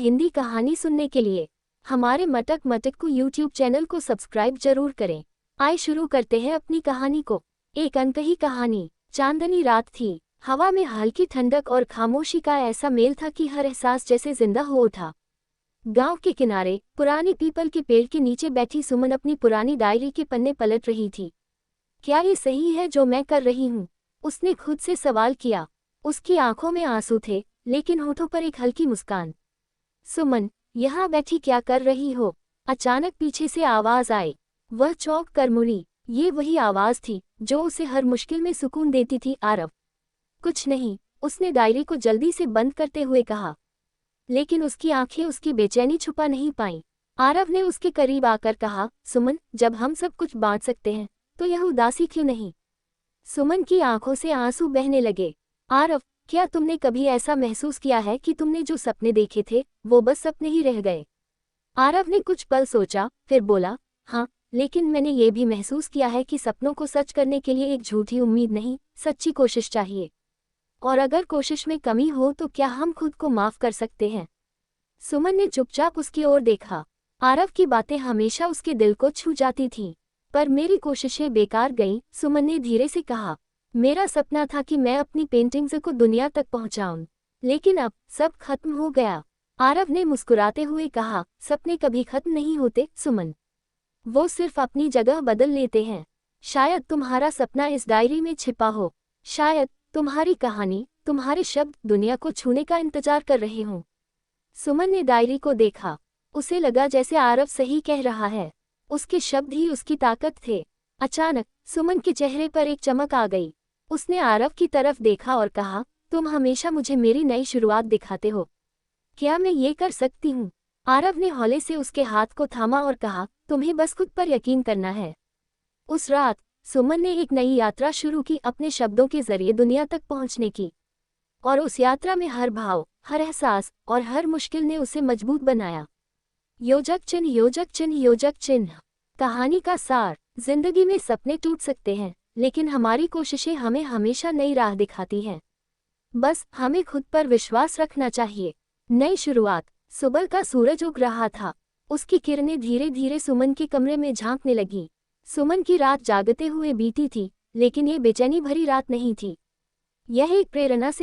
हिंदी कहानी सुनने के लिए हमारे मटक मटक को यूट्यूब चैनल को सब्सक्राइब जरूर करें। आइए शुरू करते हैं अपनी कहानी को। एक अनकही कहानी। चांदनी रात थी, हवा में हल्की ठंडक और खामोशी का ऐसा मेल था कि हर एहसास जैसे जिंदा हो उठा। गांव के किनारे पुरानी पीपल के पेड़ के नीचे बैठी सुमन अपनी पुरानी डायरी के पन्ने पलट रही थी। क्या ये सही है जो मैं कर रही हूँ? उसने खुद से सवाल किया। उसकी आंखों में आंसू थे, लेकिन होठों पर एक हल्की मुस्कान। सुमन, यहाँ बैठी क्या कर रही हो? अचानक पीछे से आवाज आई। वह चौंक कर मुड़ी। ये वही आवाज थी जो उसे हर मुश्किल में सुकून देती थी। आरव। कुछ नहीं, उसने डायरी को जल्दी से बंद करते हुए कहा। लेकिन उसकी आंखें उसकी बेचैनी छुपा नहीं पाईं। आरव ने उसके करीब आकर कहा, सुमन, जब हम सब कुछ बांट सकते हैं तो यह उदासी क्यों नहीं? सुमन की आंखों से आंसू बहने लगे। आरव, क्या तुमने कभी ऐसा महसूस किया है कि तुमने जो सपने देखे थे वो बस सपने ही रह गए? आरव ने कुछ पल सोचा, फिर बोला, हाँ, लेकिन मैंने ये भी महसूस किया है कि सपनों को सच करने के लिए एक झूठी उम्मीद नहीं, सच्ची कोशिश चाहिए। और अगर कोशिश में कमी हो तो क्या हम खुद को माफ कर सकते हैं? सुमन ने चुपचाप उसकी ओर देखा। आरव की बातें हमेशा उसके दिल को छू जाती थीं। पर मेरी कोशिशें बेकार गईं, सुमन ने धीरे से कहा। मेरा सपना था कि मैं अपनी पेंटिंग्स को दुनिया तक पहुंचाऊं, लेकिन अब सब खत्म हो गया। आरव ने मुस्कुराते हुए कहा, सपने कभी खत्म नहीं होते सुमन, वो सिर्फ अपनी जगह बदल लेते हैं। शायद तुम्हारा सपना इस डायरी में छिपा हो, शायद तुम्हारी कहानी, तुम्हारे शब्द दुनिया को छूने का इंतजार कर रहे हों। सुमन ने डायरी को देखा। उसे लगा जैसे आरव सही कह रहा है। उसके शब्द ही उसकी ताकत थे। अचानक सुमन के चेहरे पर एक चमक आ गई। उसने आरव की तरफ देखा और कहा, तुम हमेशा मुझे मेरी नई शुरुआत दिखाते हो, क्या मैं ये कर सकती हूँ? आरव ने हौले से उसके हाथ को थामा और कहा, तुम्हें बस खुद पर यकीन करना है। उस रात सुमन ने एक नई यात्रा शुरू की, अपने शब्दों के जरिए दुनिया तक पहुंचने की। और उस यात्रा में हर भाव, हर एहसास और हर मुश्किल ने उसे मजबूत बनाया। योजक चिन्ह, योजक चिन्ह, योजक चिन्ह। कहानी का सार। जिंदगी में सपने टूट सकते हैं, लेकिन हमारी कोशिशें हमें हमेशा नई राह दिखाती हैं। बस हमें खुद पर विश्वास रखना चाहिए। नई शुरुआत। सुबह का सूरज उग रहा था। उसकी किरणें धीरे धीरे सुमन के कमरे में झांकने लगीं। सुमन की रात जागते हुए बीती थी, लेकिन ये बेचैनी भरी रात नहीं थी। यह एक प्रेरणा से